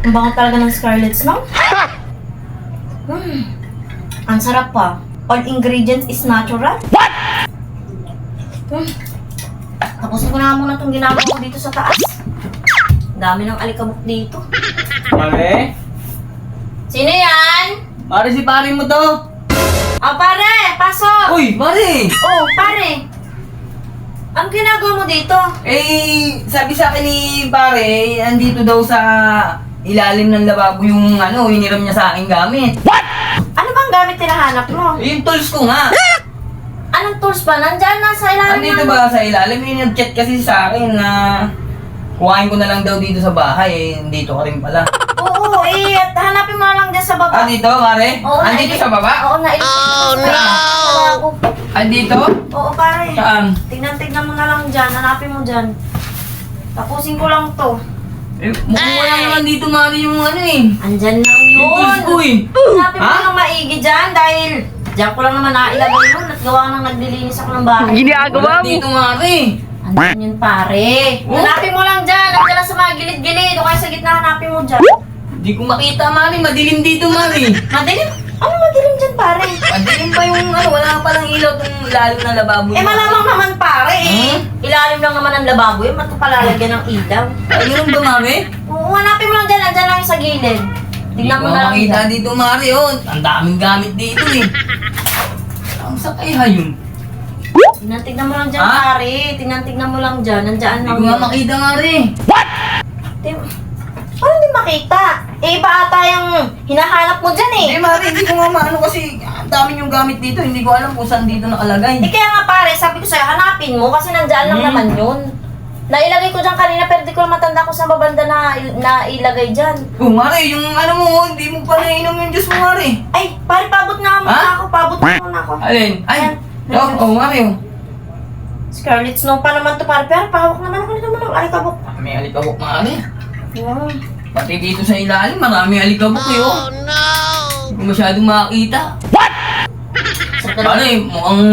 Ang bango talaga ng Scarlett's, no? Ang sarap pa. All ingredients is natural. What? Tapusin ko na muna itong ginagawa ko dito sa taas. Dami ng alikabok dito. Pare? Sino yan? Pare, si pare mo to. Oh, pare! Pasok! Uy, pare! Oh, pare! Ang ginagawa mo dito? Eh, sabi sa akin ni pare, andito daw sa ilalim ng lababo yung hiniram niya sa akin gamit. Ano bang gamit tinahanap mo? Yung tools ko nga. Anong tools ba? Nandyan na sa ilalim Andito ng- ba sa ilalim? Yung nag-chat kasi sa akin na kuhain ko na lang daw dito sa bahay. Dito ka rin pala. Oo, at hanapin mo na lang dyan sa baba. Dito, pare? Oo, Andito sa baba? Oo, Andito? Oo, pare. Saan? Tignan mo na lang dyan. Hanapin mo dyan. Tapusin ko lang to. Eh, mukhang wala naman dito, Mari, yung Andyan lang yung tools ko yun. eh. Hanapin mo Ha? lang maigi dyan dahil dyan ko lang naman nailagay yun at gawa nang naglilinis ako ng bahay. Wala dito, Mari. Andyan yun, pare. Oh? Hanapin mo lang dyan. Andyan lang sa mga gilid-gilid. O kaya sa gitna, hanapin mo dyan. Di ko makita, Mari. Madilim dito, Mari. Madilim? Ano madilim dyan, pare? Madilim pa yung wala pa lang ilaw tong ilalim ng lababo. Malamang naman, pare. Ilalim lang naman ang lababo yun. Ba't ko palalagyan ng ilaw? Ay, ganun ba, Mari? Oo, hanapin mo lang dyan. Andyan lang yung sa gilid. Di Tignan ko mo na lang makita dyan. dito, Mari. Oh, ang daming gamit dito eh. Ang sakay ha yun. Tignan mo lang dyan, Ha? pare. Tignan mo lang dyan. Nandyan Di lang ko nga yun. makita, Mari. Paano hindi makita? Eh, iba ata yung hinahanap mo dyan eh. Hindi, Mari. Hindi ko nga maano kasi ang dami yung gamit dito. Hindi ko alam kung saan dito nakalagay. Eh, kaya nga pare, sabi ko sa'yo, hanapin mo kasi nandyan lang naman yun. Nailagay ko dyan kanina pero di ko lang matanda kung saan babanda na ilagay dyan. Oh, Mari, yung hindi mo pa nainom yung juice mo, Mari. Ay, pare, pabot na muna Ha? ako. Pabot na muna ako. Alin? Ay, Mari. Oh. Scarlet Snow pa naman to pare. Pero pahawak naman ako nito mo ng alikabok. May alikabok, Mari. Wow. Pati dito sa ilalim, marami alikabok eh, oh. Hindi ko masyadong makakita. Mari, mukhang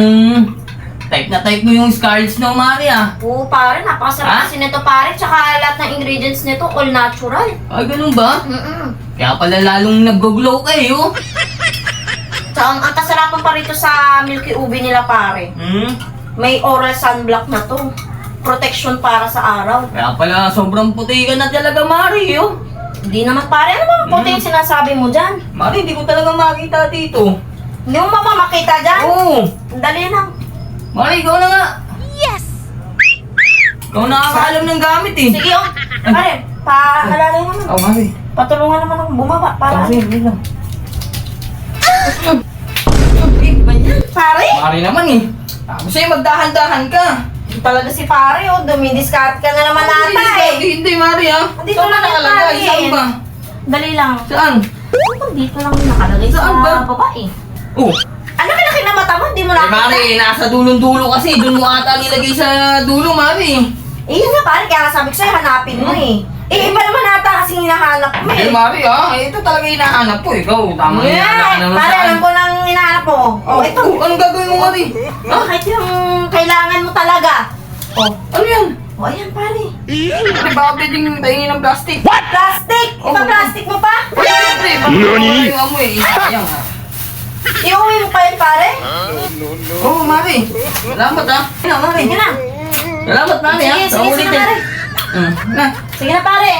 type na type mo yung Scarlet Snow, Mari, ah. Oo, pare, napakasarap Ha? kasi nito pare. Tsaka lahat ng ingredients nito, all natural. Ay, ganun ba? Kaya pala lalong nag-glow ka eh, oh. Tsaka ang kasarapan pa rito sa Milky Ube nila pare. May oral sunblock na to. Protection para sa araw. Kaya pala sobrang puti ka na talaga, Mari, oh. Hindi naman pare, ano ba puti yung sinasabi mo dyan? Mari, hindi ko talaga makita dito. Hindi mo mamamakita dyan? Oo. Dali lang. Mari, ikaw na nga. Yes! Ikaw nakakaalam ng gamit eh. Sige, oh. Pare, paalalay naman. Oh, Mari. Patulungan naman akong bumaba para. Sige, lang. Ba yan? Pare? Mari naman eh. Tapos sa'yo, magdahan-dahan ka. Talaga si pare, oh. Dumidiskart ka na naman ata eh. Hindi, Mari, ah. Dito Saan lang ba yung nakalagay? Mari. Saan ba? Dali lang. Saan? Dito lang yung nakalagay Saan sa ba? baba eh. Oh. Ano laki na mata mo? Hindi mo Eh, nakita? Mari, nasa dulong-dulo kasi. Doon mo ata nilagay sa dulo, Mari. Eh, yun nga pare, kaya sabi ko sa'yo, hanapin mo eh. Eh, iba naman ata kasi hinahanap mo Eh, eh. Mari, ah. Ito talaga hinahanap ko. Ikaw, tama Yeah, hinahanap ka naman pare, sa alam akin. ko nang hinahanap mo. Oh, ito. Anong gagawin mo, Mari? Bakit yung kailangan mo talaga? Oh, Ano yan? oh, ayan pare. Mari, baka pwedeng tingin ng plastic. Plastic! Iba plastic mo pa? Siyempre, bakit yung amoy? Sayang, ah. Iuwi mo pa yun pare? Oo, Mari. Salamat, ah. Ano, Mari? Sige na. Salamat, Mari, ah. Sige, Sa sige, sige ulitin. pare. Na. Sige na pare.